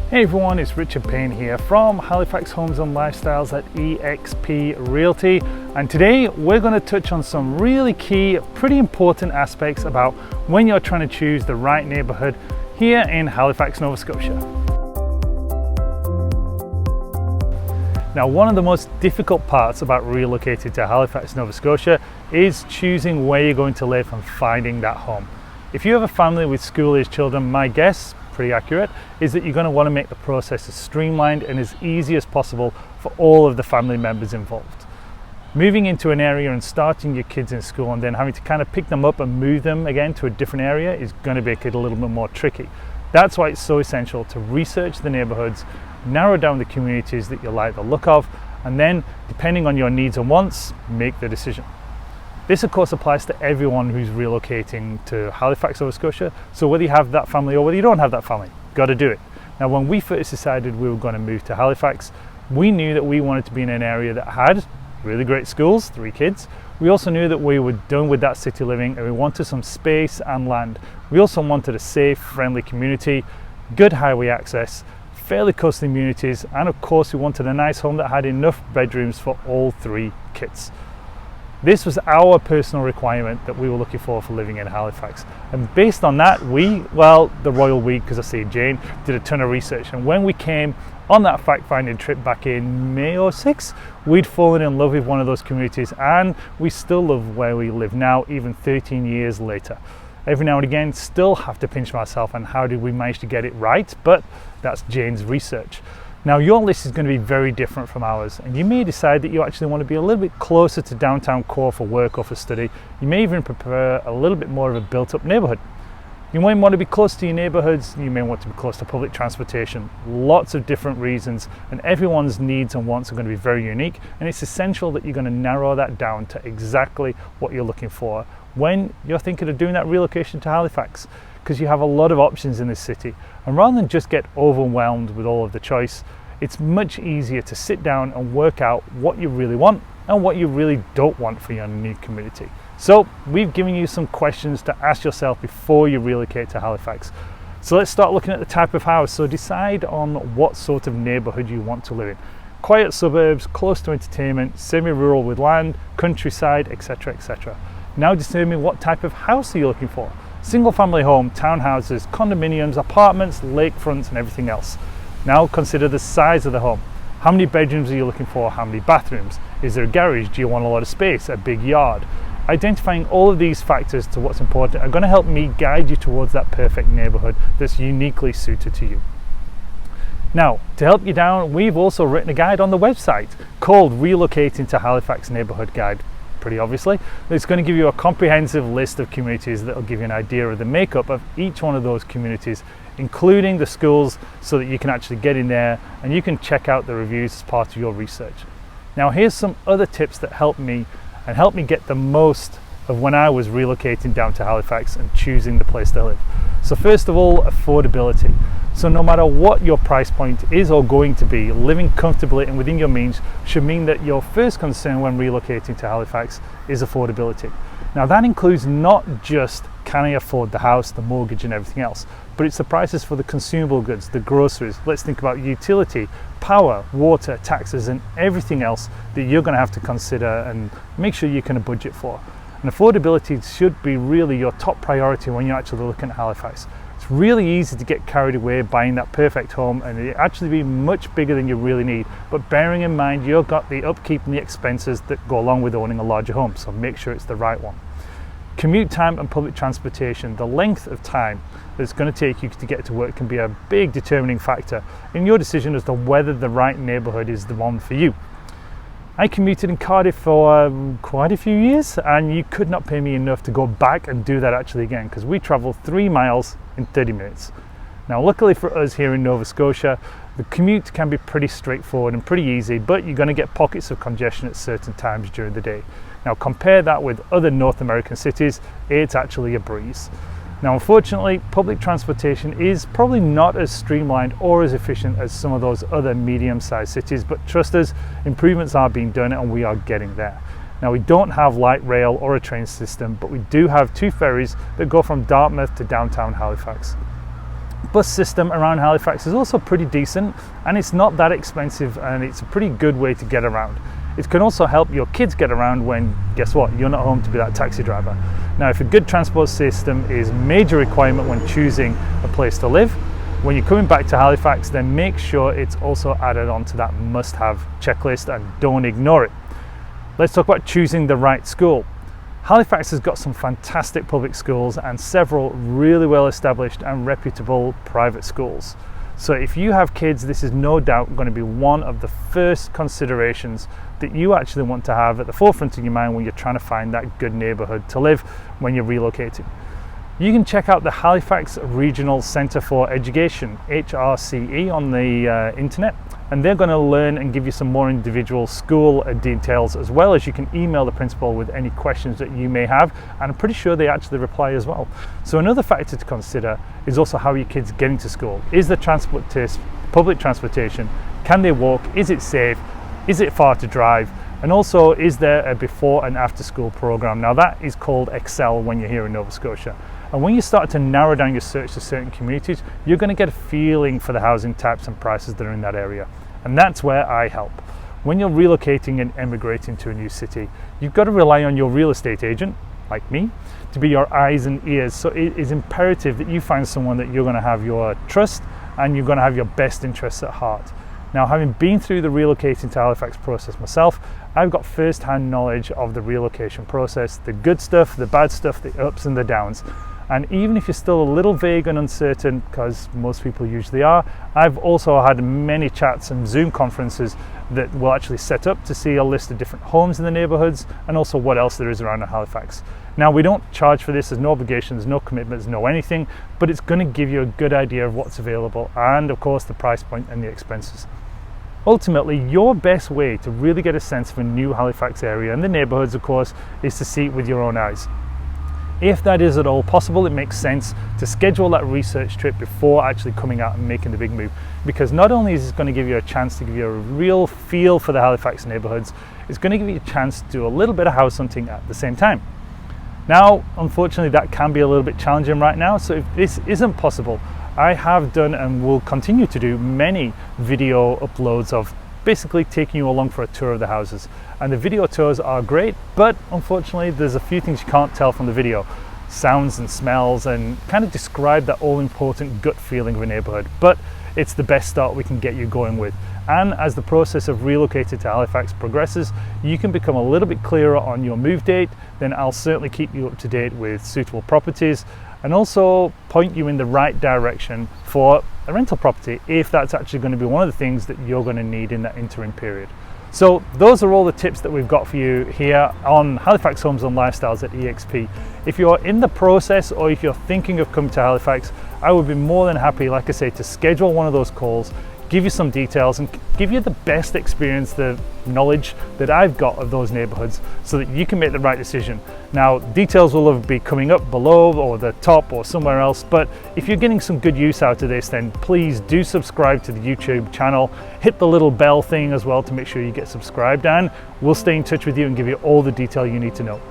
Hey everyone, it's Richard Payne here from Halifax Homes and Lifestyles at EXP Realty, and today we're going to touch on some really key, pretty important aspects about when you're trying to choose the right neighbourhood here in Halifax, Nova Scotia. Now, one of the most difficult parts about relocating to Halifax, Nova Scotia is choosing where you're going to live and finding that home. If you have a family with school-aged children, my guess, pretty accurate, is that you're going to want to make the process as streamlined and as easy as possible for all of the family members involved. Moving into an area and starting your kids in school and then having to kind of pick them up and move them again to a different area is going to make it a little bit more tricky. That's why it's so essential to research the neighborhoods, narrow down the communities that you like the look of, and then, depending on your needs and wants, make the decision. This of course applies to everyone who's relocating to Halifax, Nova Scotia, so whether you have that family or whether you don't have that family, got to do it. Now, when we first decided we were going to move to Halifax, we knew that we wanted to be in an area that had really great schools, 3 kids. We also knew that we were done with that city living and we wanted some space and land. We also wanted a safe, friendly community, good highway access, fairly close communities, and of course we wanted a nice home that had enough bedrooms for all 3 kids. This was our personal requirement that we were looking for living in Halifax. And based on that, the royal we, because I see Jane, did a ton of research. And when we came on that fact-finding trip back in May 06, we'd fallen in love with one of those communities, and we still love where we live now, even 13 years later. Every now and again, still have to pinch myself on how did we manage to get it right, but that's Jane's research. Now, your list is going to be very different from ours, and you may decide that you actually want to be a little bit closer to downtown core for work or for study. You may even prefer a little bit more of a built-up neighbourhood. You might want to be close to your neighbourhoods, you may want to be close to public transportation. Lots of different reasons, and everyone's needs and wants are going to be very unique, and it's essential that you're going to narrow that down to exactly what you're looking for when you're thinking of doing that relocation to Halifax, because you have a lot of options in this city, and rather than just get overwhelmed with all of the choice, it's much easier to sit down and work out what you really want and what you really don't want for your new community. So we've given you some questions to ask yourself before you relocate to Halifax. So let's start looking at the type of house. So decide on what sort of neighbourhood you want to live in. Quiet suburbs, close to entertainment, semi-rural with land, countryside, etc., etc. Now determine what type of house are you looking for. Single family home, townhouses, condominiums, apartments, lakefronts, and everything else. Now consider the size of the home. How many bedrooms are you looking for? How many bathrooms? Is there a garage? Do you want a lot of space? A big yard? Identifying all of these factors to what's important are going to help me guide you towards that perfect neighborhood that's uniquely suited to you. Now, to help you down, we've also written a guide on the website called Relocating to Halifax Neighborhood Guide. Pretty obviously, it's going to give you a comprehensive list of communities that will give you an idea of the makeup of each one of those communities, including the schools, so that you can actually get in there and you can check out the reviews as part of your research. Now, here's some other tips that helped me get the most of when I was relocating down to Halifax and choosing the place to live. So first of all, affordability. So no matter what your price point is or going to be, living comfortably and within your means should mean that your first concern when relocating to Halifax is affordability. Now that includes not just can I afford the house, the mortgage and everything else, but it's the prices for the consumable goods, the groceries. Let's think about utility, power, water, taxes and everything else that you're going to have to consider and make sure you can budget for. And affordability should be really your top priority when you're actually looking at Halifax. It's really easy to get carried away buying that perfect home and it actually be much bigger than you really need, but bearing in mind you've got the upkeep and the expenses that go along with owning a larger home, so make sure it's the right one. Commute time and public transportation, the length of time that it's going to take you to get to work can be a big determining factor in your decision as to whether the right neighbourhood is the one for you. I commuted in Cardiff for quite a few years, and you could not pay me enough to go back and do that actually again, because we travel 3 miles in 30 minutes. Now luckily for us here in Nova Scotia, the commute can be pretty straightforward and pretty easy, but you're going to get pockets of congestion at certain times during the day. Now compare that with other North American cities, it's actually a breeze. Now unfortunately, public transportation is probably not as streamlined or as efficient as some of those other medium-sized cities, but trust us, improvements are being done and we are getting there. Now we don't have light rail or a train system, but we do have 2 ferries that go from Dartmouth to downtown Halifax. bus system around Halifax is also pretty decent, and it's not that expensive, and it's a pretty good way to get around. It can also help your kids get around when, guess what, you're not home to be that taxi driver. Now, if a good transport system is a major requirement when choosing a place to live, when you're coming back to Halifax, then make sure it's also added onto that must-have checklist and don't ignore it. Let's talk about choosing the right school. Halifax has got some fantastic public schools and several really well-established and reputable private schools. So if you have kids, this is no doubt going to be one of the first considerations that you actually want to have at the forefront of your mind when you're trying to find that good neighbourhood to live when you're relocating. You can check out the Halifax Regional Centre for Education, HRCE, on the internet, and they're going to learn and give you some more individual school details, as well as you can email the principal with any questions that you may have, and I'm pretty sure they actually reply as well. So another factor to consider is also how your kids getting to school. Is the public transportation? Can they walk? Is it safe? Is it far to drive? And also, is there a before and after school program? Now that is called Excel when you're here in Nova Scotia. And when you start to narrow down your search to certain communities, you're going to get a feeling for the housing types and prices that are in that area. And that's where I help. When you're relocating and emigrating to a new city, you've got to rely on your real estate agent, like me, to be your eyes and ears. So it is imperative that you find someone that you're going to have your trust and you're going to have your best interests at heart. Now, having been through the relocating to Halifax process myself, I've got first-hand knowledge of the relocation process, the good stuff, the bad stuff, the ups and the downs. And even if you're still a little vague and uncertain, because most people usually are, I've also had many chats and Zoom conferences that we'll actually set up to see a list of different homes in the neighbourhoods and also what else there is around Halifax. Now, we don't charge for this, there's no obligations, no commitments, no anything, but it's going to give you a good idea of what's available and, of course, the price point and the expenses. Ultimately, your best way to really get a sense of a new Halifax area and the neighbourhoods, of course, is to see it with your own eyes. If that is at all possible, it makes sense to schedule that research trip before actually coming out and making the big move, because not only is it going to give you a chance to give you a real feel for the Halifax neighbourhoods, it's going to give you a chance to do a little bit of house hunting at the same time. Now, unfortunately, that can be a little bit challenging right now, so if this isn't possible, I have done and will continue to do many video uploads of basically taking you along for a tour of the houses. And the video tours are great, but unfortunately there's a few things you can't tell from the video. Sounds and smells, and kind of describe that all-important gut feeling of a neighbourhood. But it's the best start we can get you going with. And as the process of relocating to Halifax progresses, you can become a little bit clearer on your move date, then I'll certainly keep you up to date with suitable properties and also point you in the right direction for a rental property if that's actually going to be one of the things that you're going to need in that interim period. So those are all the tips that we've got for you here on Halifax Homes and Lifestyles at EXP. If you're in the process or if you're thinking of coming to Halifax, I would be more than happy, like I say, to schedule one of those calls, give you some details and give you the best experience, the knowledge that I've got of those neighbourhoods so that you can make the right decision. Now, details will be coming up below or the top or somewhere else, but if you're getting some good use out of this, then please do subscribe to the YouTube channel, hit the little bell thing as well to make sure you get subscribed, and we'll stay in touch with you and give you all the detail you need to know.